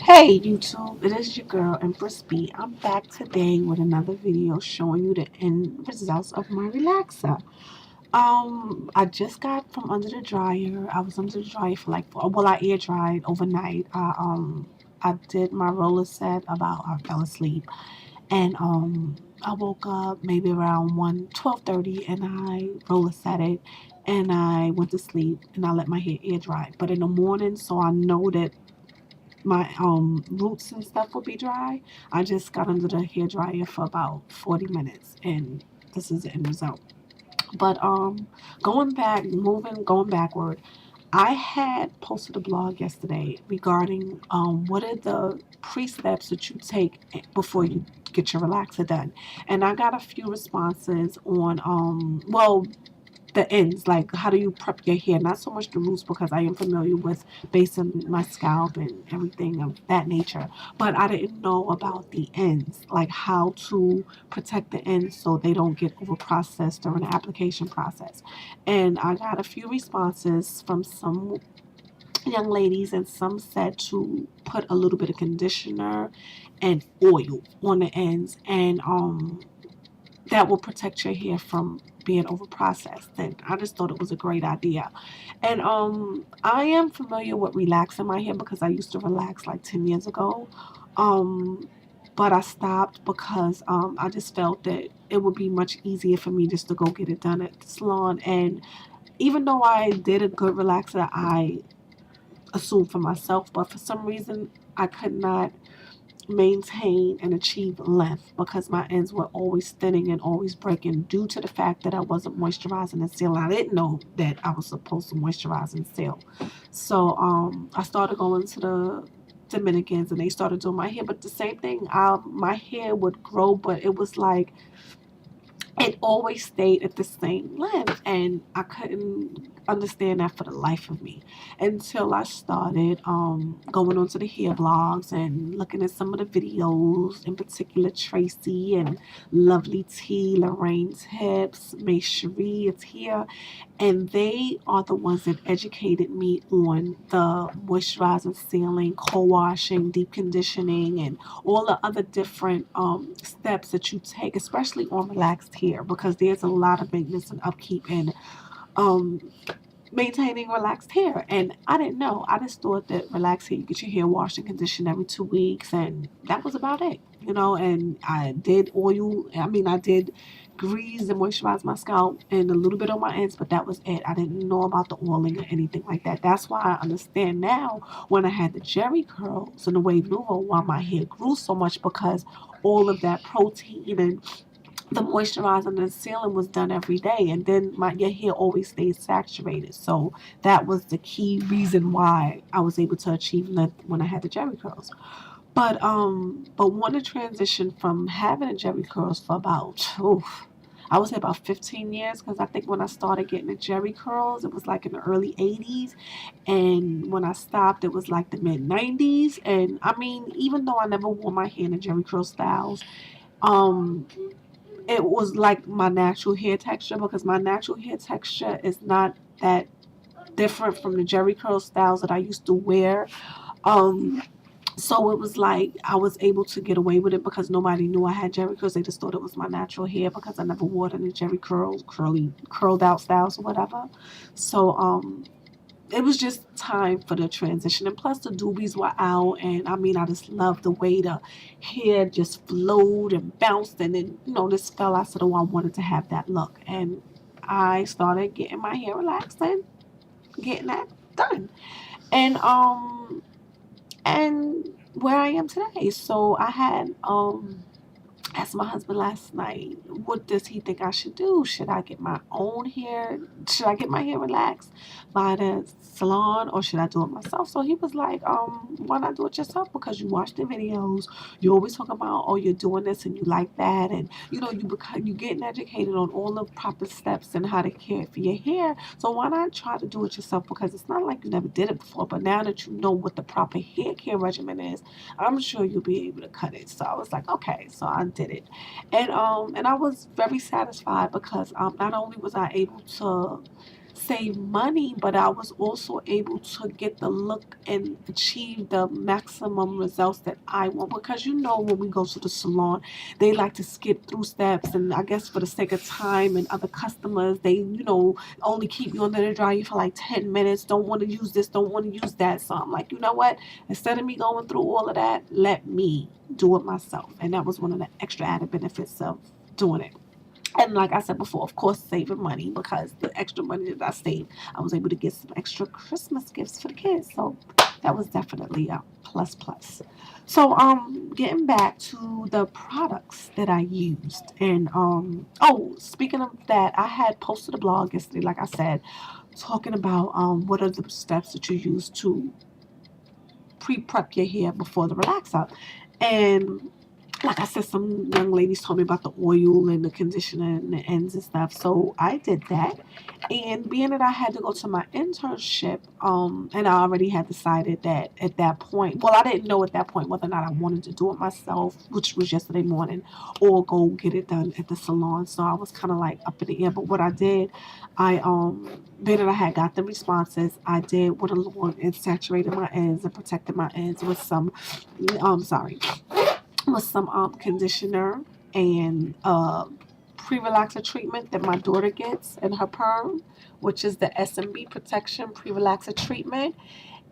Hey YouTube, it is your girl Empress B. I'm back today with another video showing you the end results of my relaxer. I just got from under the dryer. I was under the dryer for I air dried overnight. I did my roller set about I fell asleep and I woke up maybe around 12:30 and I roller set it and I went to sleep and I let my hair air dry. But in the morning, so I know that my roots and stuff will be dry. I just got under the hair dryer for about 40 minutes and this is the end result. But going backward, I had posted a blog yesterday regarding what are the pre-steps that you take before you get your relaxer done. And I got a few responses on the ends, like how do you prep your hair, not so much the roots because I am familiar with basing my scalp and everything of that nature, but I didn't know about the ends, like how to protect the ends so they don't get over processed during the application process. And I got a few responses from some young ladies, and some said to put a little bit of conditioner and oil on the ends, and that will protect your hair from being over processed. And I just thought it was a great idea. And I am familiar with relaxing my hair because I used to relax like 10 years ago. Um but I stopped because I just felt that it would be much easier for me just to go get it done at the salon. And even though I did a good relaxer, I assumed for myself, but for some reason I could not maintain and achieve length because my ends were always thinning and always breaking due to the fact that I wasn't moisturizing and sealing. I didn't know that I was supposed to moisturize and seal. So I started going to the Dominicans and they started doing my hair, but the same thing. My hair would grow, but it was like it always stayed at the same length, and I couldn't understand that for the life of me until I started going onto the hair blogs and looking at some of the videos, in particular Tracy and Lovely T, Lorraine Tips, May Cherie is here, and they are the ones that educated me on the moisturizing, sealing, co-washing, deep conditioning, and all the other different steps that you take, especially on relaxed hair, because there's a lot of maintenance and upkeep in um, maintaining relaxed hair. And I didn't know. I just thought that relaxed hair, you get your hair washed and conditioned every 2 weeks, and that was about it. And I did oil. I mean, I did grease and moisturize my scalp and a little bit on my ends, but that was it. I didn't know about the oiling or anything like that. That's why I understand now when I had the Jerry curls and the Wave Nouveau why my hair grew so much, because all of that protein and the moisturizing and sealing was done every day, and then your hair always stays saturated. So that was the key reason why I was able to achieve length when I had the Jerry curls. But want to transition from having a Jerry curls for about I would say about 15 years, because I think when I started getting the Jerry curls, it was like in the early 80s. And when I stopped, it was like the mid 90s. And I mean, even though I never wore my hair in the Jerry curl styles, um, it was like my natural hair texture, because my natural hair texture is not that different from the Jerry curl styles that I used to wear. Um, so it was like I was able to get away with it because nobody knew I had Jerry curls. They just thought it was my natural hair because I never wore it in the Jerry curls, curled out styles or whatever. So it was just time for the transition. And plus the doobies were out, and I mean I just loved the way the hair just flowed and bounced, and then this fell. I said, oh, I wanted to have that look, and I started getting my hair relaxed and getting that done. And where I am today. So I had asked my husband last night, what does he think I should do? Should I get my own hair? Should I get my hair relaxed by the salon, or should I do it myself? So he was like, why not do it yourself? Because you watch the videos, you always talk about, oh, you're doing this and you like that, and you getting educated on all the proper steps and how to care for your hair. So why not try to do it yourself? Because it's not like you never did it before, but now that you know what the proper hair care regimen is, I'm sure you'll be able to cut it. So I was like, okay, so I did it, and I was very satisfied because not only was I able to save money, but I was also able to get the look and achieve the maximum results that I want. Because when we go to the salon, they like to skip through steps, and I guess for the sake of time and other customers, they only keep you under the dryer for like 10 minutes. Don't want to use this, don't want to use that. So I'm like, you know what? Instead of me going through all of that, let me do it myself, and that was one of the extra added benefits of doing it. And like I said before, of course, saving money, because the extra money that I saved, I was able to get some extra Christmas gifts for the kids. So that was definitely a plus plus. So getting back to the products that I used, and speaking of that, I had posted a blog yesterday, like I said, talking about what are the steps that you use to pre-prep your hair before the relaxer. And like I said, some young ladies told me about the oil and the conditioner and the ends and stuff. So I did that. And being that I had to go to my internship, and I already had decided that at that point, well, I didn't know at that point whether or not I wanted to do it myself, which was yesterday morning, or go get it done at the salon. So I was kind of like up in the air. But what I did, being that I had got the responses, I did went along and saturated my ends and protected my ends with some, sorry, with some conditioner and pre-relaxer treatment that my daughter gets in her perm, which is the SMB protection pre-relaxer treatment.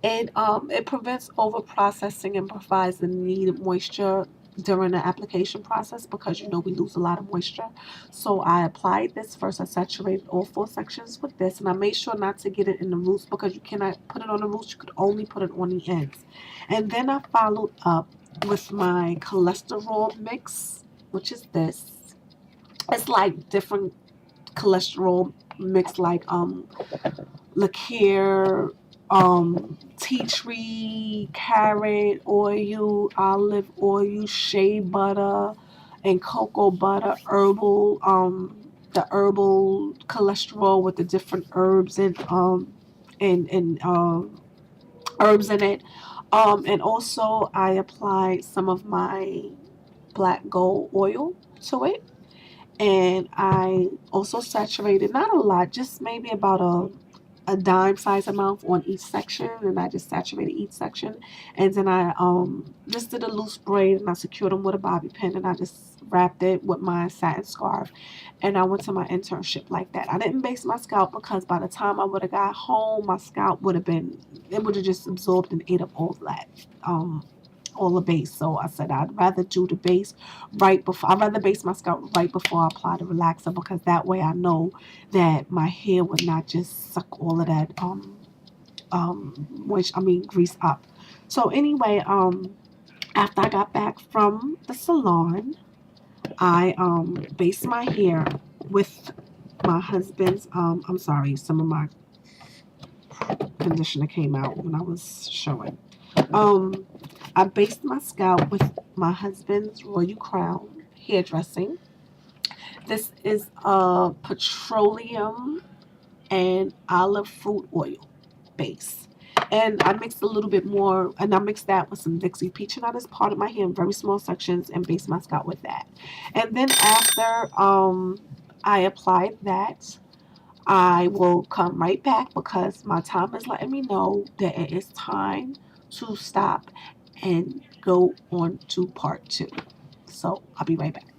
It prevents over processing and provides the needed moisture during the application process, because we lose a lot of moisture. So I applied this first. I saturated all 4 sections with this, and I made sure not to get it in the roots, because you cannot put it on the roots. You could only put it on the ends. And then I followed up with my cholesterol mix, which is this. It's like different cholesterol mix, like liqueur, tea tree, carrot oil, olive oil, shea butter, and cocoa butter, herbal, the herbal cholesterol with the different herbs and herbs in it. And also I applied some of my black gold oil to it, and I also saturated, not a lot, just maybe about a dime size amount on each section, and I just saturated each section. And then I just did a loose braid, and I secured them with a bobby pin, and I just wrapped it with my satin scarf, and I went to my internship like that. I didn't base my scalp, because by the time I would have got home, my scalp would have been, it would have just absorbed and ate up all the base. So I said I'd rather do the base right before. I'd rather base my scalp right before I apply the relaxer, because that way I know that my hair would not just suck all of that grease up. So anyway, after I got back from the salon, I based my hair with my husband's I'm sorry, some of my conditioner came out when I was showing. Um, I based my scalp with my husband's Royal Crown hair dressing. This is a petroleum and olive fruit oil base. And I mixed a little bit more, and I mixed that with some Dixie Peach Nut as part of my hair in very small sections, and based my scalp with that. And then after I applied that, I will come right back, because my time is letting me know that it is time to stop and go on to part 2. So I'll be right back.